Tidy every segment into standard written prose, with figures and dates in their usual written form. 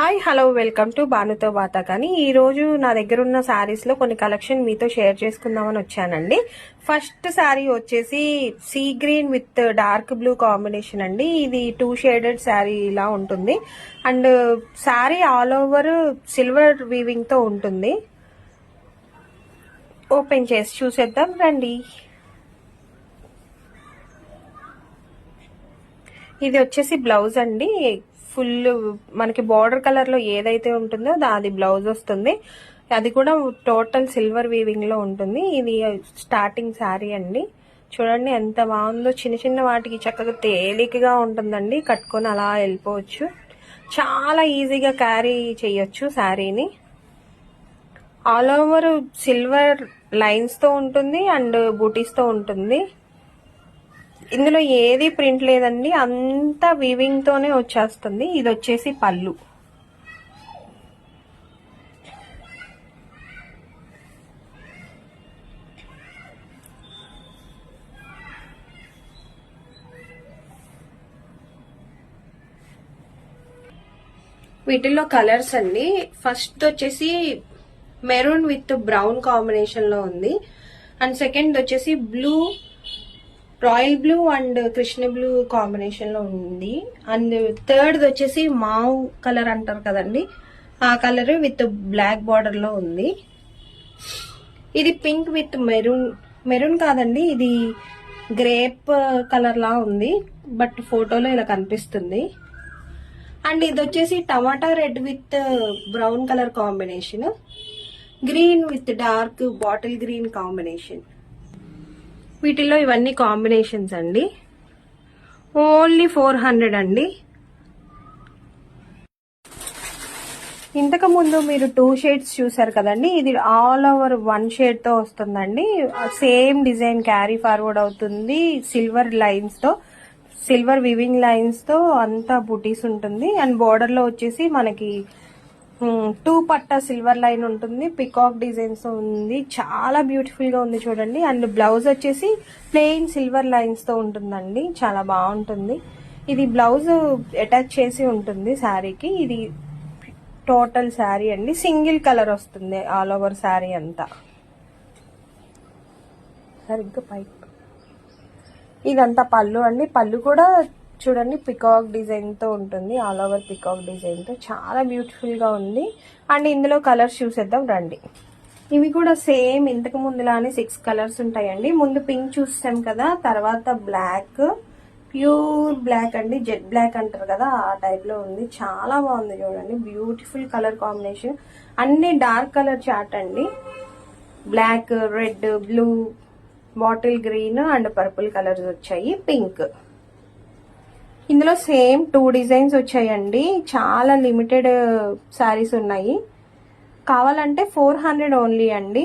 Hi hello welcome to బానుతో బాతా. కానీ ఈరోజు నా దగ్గర ఉన్న శారీస్లో కొన్ని కలెక్షన్ మీతో షేర్ చేసుకుందామని వచ్చానండి. ఫస్ట్ శారీ వచ్చేసి sea green with dark blue combination అండి. ఇది 2 షేడెడ్ శారీ ఇలా ఉంటుంది. And sari all over silver వీవింగ్తో ఉంటుంది. ఓపెన్ చేసి చూసేద్దాం రండి. ఇది వచ్చేసి బ్లౌజ్ అండి. ఫుల్ మనకి బార్డర్ కలర్ లో ఏదైతే ఉంటుందో అది బ్లౌజ్ వస్తుంది. అది కూడా టోటల్ సిల్వర్ వీవింగ్ లో ఉంటుంది. ఇది స్టార్టింగ్ శారీ అండి. చూడండి ఎంత బాగుందో. చిన్న చిన్న వాటికి చక్కగా తేలికగా ఉంటుందండి. కట్టుకొని అలా వెళ్ళిపోవచ్చు. చాలా ఈజీగా క్యారీ చేయొచ్చు శారీని. ఆల్ ఓవర్ సిల్వర్ లైన్స్ తో ఉంటుంది అండ్ బూటీస్ తో ఉంటుంది. ఇందులో ఏది ప్రింట్ లేదండి, అంతా వీవింగ్ తోనే వచ్చేస్తుంది. ఇది వచ్చేసి పళ్ళు. వీటిల్లో కలర్స్ అండి. ఫస్ట్ వచ్చేసి మెరూన్ విత్ బ్రౌన్ కాంబినేషన్ లో ఉంది. అండ్ సెకండ్ వచ్చేసి blue, royal blue and Krishna blue combination లో ఉంది. అండ్ థర్డ్ వచ్చేసి మావ్ కలర్ అంటారు కదండి, ఆ కలర్ విత్ బ్లాక్ బార్డర్ లో ఉంది. ఇది పింక్ విత్ మెరూన్, మెరూన్ కాదండి, ఇది గ్రేప్ కలర్ లా ఉంది, బట్ ఫోటోలో ఇలా కనిపిస్తుంది. అండ్ ఇది వచ్చేసి tomato red with brown colour combination, green with dark bottle green combination. వీటిలో ఇవన్నీ కాంబినేషన్స్ అండి. ఓన్లీ 400 అండి. ఇంతకు ముందు మీరు 2 షేడ్స్ చూసారు కదండి, ఇది ఆల్ ఓవర్ 1 షేడ్ తో వస్తుందండి. సేమ్ డిజైన్ క్యారీ ఫార్వర్డ్ అవుతుంది. సిల్వర్ లైన్స్ తో, సిల్వర్ వివింగ్ లైన్స్ తో అంతా బుటీస్ ఉంటుంది. అండ్ బోర్డర్ లో వచ్చేసి మనకి 2 పట్టా సిల్వర్ లైన్ ఉంటుంది. పికాక్ డిజైన్స్ ఉంది. చాలా బ్యూటిఫుల్ గా ఉంది చూడండి. అండ్ బ్లౌజ్ వచ్చేసి ప్లెయిన్ సిల్వర్ లైన్స్ తో ఉంటుందండి. చాలా బాగుంటుంది. ఇది బ్లౌజ్ అటాచ్ చేసి ఉంటుంది శారీకి. ఇది టోటల్ శారీ అండి. సింగిల్ కలర్ వస్తుంది ఆల్ ఓవర్ శారీ అంతా. సరిగ్గా పైకి ఇదంతా పళ్ళు అండి. పళ్ళు కూడా చూడండి పికాక్ డిజైన్ తో ఉంటుంది. ఆల్ ఓవర్ పికాక్ డిజైన్ తో చాలా బ్యూటిఫుల్ గా ఉంది. అండ్ ఇందులో కలర్స్ చూసేద్దాం రండి. ఇవి కూడా సేమ్ ఇంతకు ముందులానే 6 కలర్స్ ఉంటాయండి. ముందు పింక్ చూసాం కదా, తర్వాత బ్లాక్, ప్యూర్ బ్లాక్ అండి, జెట్ బ్లాక్ అంటారు కదా, ఆ టైప్ లో ఉంది. చాలా బాగుంది చూడండి. Beautiful colour combination. అన్ని డార్క్ కలర్ చార్ట్ అండి. Black, red, blue, bottle green and purple colours వచ్చాయి. పింక్. ఇందులో సేమ్ 2 డిజైన్స్ వచ్చాయండి. చాలా లిమిటెడ్ శారీస్ ఉన్నాయి. కావాలంటే 400 ఓన్లీ అండి.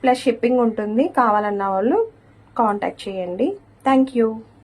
ప్లస్ షిప్పింగ్ ఉంటుంది. కావాలన్న వాళ్ళు కాంటాక్ట్ చేయండి. Thank you.